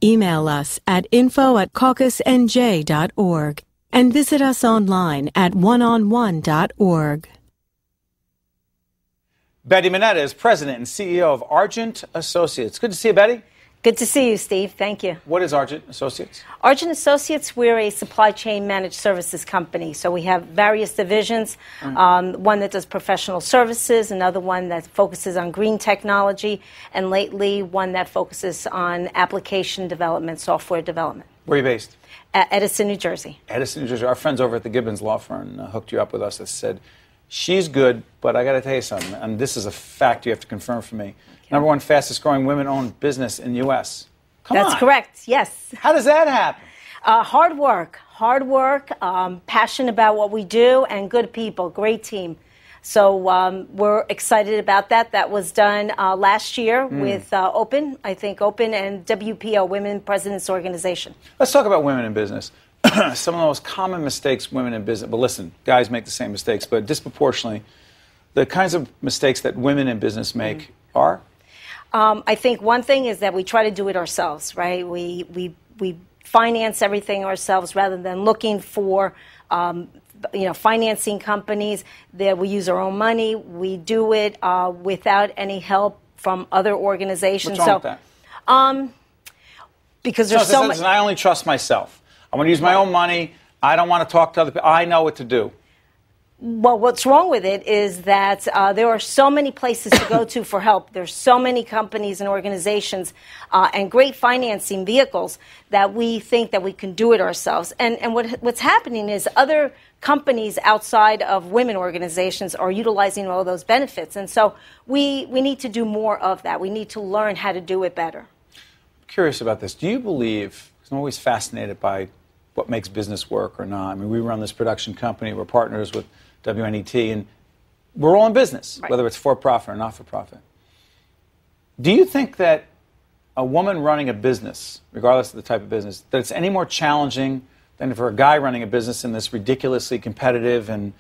Email us at info@caucusnj.org and visit us online at oneonone.org. Betty Manetta is president and CEO of Argent Associates. Good to see you, Betty. Good to see you, Steve. Thank you. What is Argent Associates? Argent Associates, we're a supply chain managed services company. So we have various divisions, one that does professional services, another one that focuses on green technology, and lately one that focuses on application development, software development. Where are you based? Edison, New Jersey. Edison, New Jersey. Our friends over at the Gibbons Law Firm hooked you up with us and said, she's good, but I got to tell you something, and this is a fact you have to confirm for me. Number one fastest growing women-owned business in the U.S. That's correct, yes. How does that happen? Hard work, passion about what we do, and good people, great team. So we're excited about that. That was done last year with Open and WPO, Women Presidents Organization. Let's talk about women in business. Some of the most common mistakes women in business, but listen, guys make the same mistakes, but disproportionately, the kinds of mistakes that women in business make are? I think one thing is that we try to do it ourselves, right? We finance everything ourselves rather than looking for, financing companies. That we use our own money. We do it without any help from other organizations. What's wrong with that? Because there's so much. I only trust myself. I want to use my own money. I don't want to talk to other people. I know what to do. Well, what's wrong with it is that there are so many places to go to for help. There's so many companies and organizations and great financing vehicles that we think that we can do it ourselves. And what's happening is other companies outside of women organizations are utilizing all those benefits. And so we need to do more of that. We need to learn how to do it better. I'm curious about this. Do you believe, because I'm always fascinated by what makes business work or not. I mean, we run this production company. We're partners with WNET, and we're all in business, right, whether it's for-profit or not-for-profit. Do you think that a woman running a business, regardless of the type of business, that it's any more challenging than for a guy running a business in this ridiculously competitive and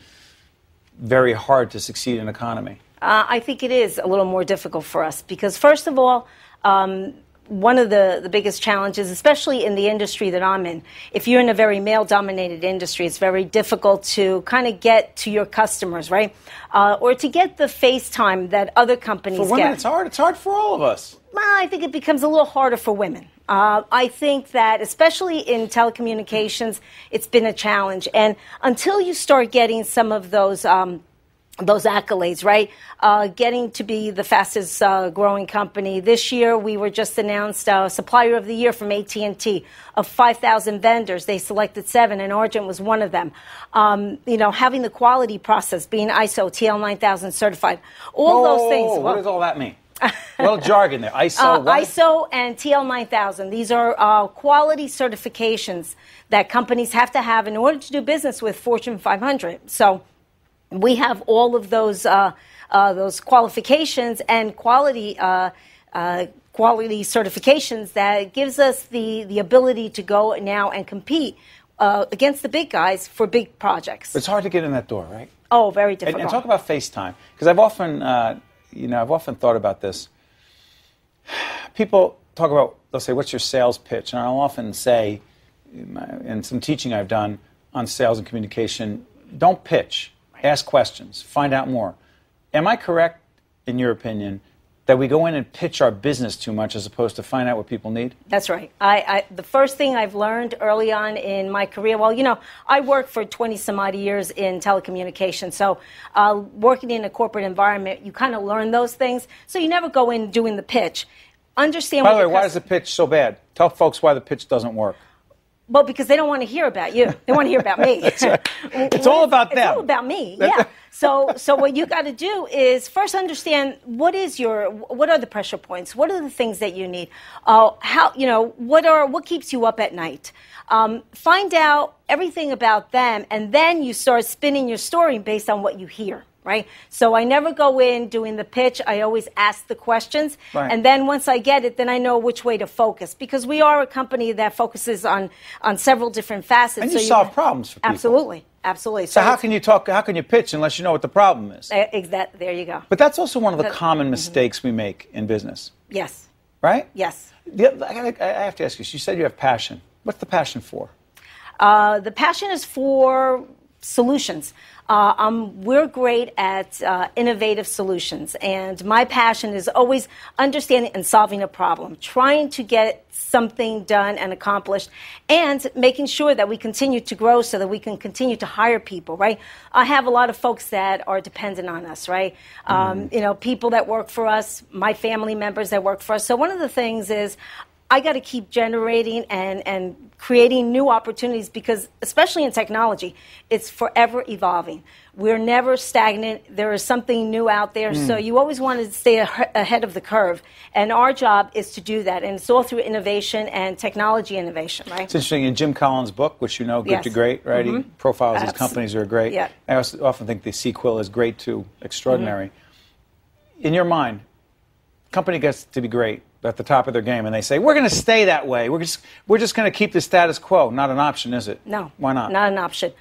very hard to succeed in economy? I think it is a little more difficult for us because, first of all, one of the biggest challenges, especially in the industry that I'm in, if you're in a very male-dominated industry, it's very difficult to kind of get to your customers, right? Or to get the face time that other companies get. For women, it's hard. It's hard for all of us. Well, I think it becomes a little harder for women. I think that, especially in telecommunications, it's been a challenge. And until you start getting some of those accolades, right? Getting to be the fastest growing company. This year, we were just announced Supplier of the Year from AT&T. Of 5,000 vendors, they selected 7, and Argent was one of them. Having the quality process, being ISO, TL9000 certified, all those things. What does all that mean? Well, jargon there. ISO, what? ISO and TL9000. These are quality certifications that companies have to have in order to do business with Fortune 500. So we have all of those qualifications and quality certifications that gives us the ability to go now and compete against the big guys for big projects. But it's hard to get in that door, right? Oh, very difficult. And talk about FaceTime, because I've often thought about this. People talk about, they'll say, "What's your sales pitch?" And I'll often say, in some teaching I've done on sales and communication, don't pitch. Ask questions. Find out more. Am I correct, in your opinion, that we go in and pitch our business too much as opposed to find out what people need? That's right. The first thing I've learned early on in my career, I worked for 20-some-odd years in telecommunications. So working in a corporate environment, you kind of learn those things. So you never go in doing the pitch. Understand. By the way, why is the pitch so bad? Tell folks why the pitch doesn't work. Well, because they don't want to hear about you. They want to hear about me. That's right. It's all about them. It's all about me, yeah. So what you got to do is first understand what are the pressure points? What are the things that you need? What keeps you up at night? Find out everything about them, and then you start spinning your story based on what you hear. Right? So I never go in doing the pitch. I always ask the questions. Right. And then once I get it, then I know which way to focus. Because we are a company that focuses on several different facets. And you solve problems for people. Absolutely. Absolutely. So how can you pitch unless you know what the problem is? There you go. But that's also one of the common mistakes we make in business. Yes. right? Yes. I have to ask you, you said you have passion. What's the passion for? The passion is for solutions. We're great at innovative solutions, and my passion is always understanding and solving a problem, trying to get something done and accomplished, and making sure that we continue to grow so that we can continue to hire people, right? I have a lot of folks that are dependent on us, right? People that work for us, my family members that work for us. So one of the things is I got to keep generating and creating new opportunities because, especially in technology, it's forever evolving. We're never stagnant. There is something new out there, so you always want to stay ahead of the curve. And our job is to do that, and it's all through innovation and technology innovation, right? It's interesting. In Jim Collins' book, which you know, Good to Great, right? He profiles these companies that are great. Yeah. I also often think the sequel is great to extraordinary. In your mind, company gets to be great, at the top of their game, and they say, we're going to stay that way. We're just going to keep the status quo. Not an option, is it? No. Why not? Not an option.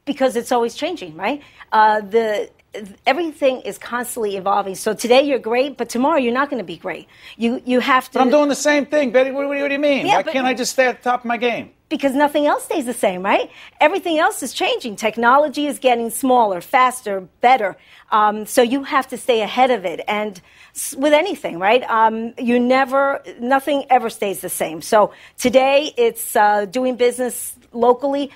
Because it's always changing, right? Everything is constantly evolving. So today you're great, but tomorrow you're not going to be great. You have to... But I'm doing the same thing, Betty. What do you mean? Yeah, Why can't I just stay at the top of my game? Because nothing else stays the same, right? Everything else is changing. Technology is getting smaller, faster, better. So you have to stay ahead of it. And with anything, right? Nothing ever stays the same. So today it's doing business locally.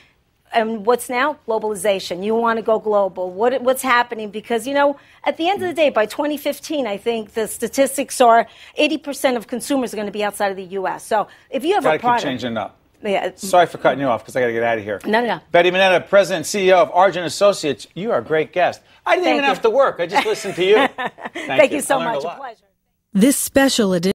And what's now? Globalization. You want to go global. What's happening? Because, at the end of the day, by 2015, I think the statistics are 80% of consumers are going to be outside of the U.S. So if you have a product... Keep changing up. Yeah. Sorry for cutting you off because I got to get out of here. No. Betty Manetta, President and CEO of Argent Associates. You are a great guest. I didn't even have to work. I just listened to you. Thank you so much. A pleasure. This special edition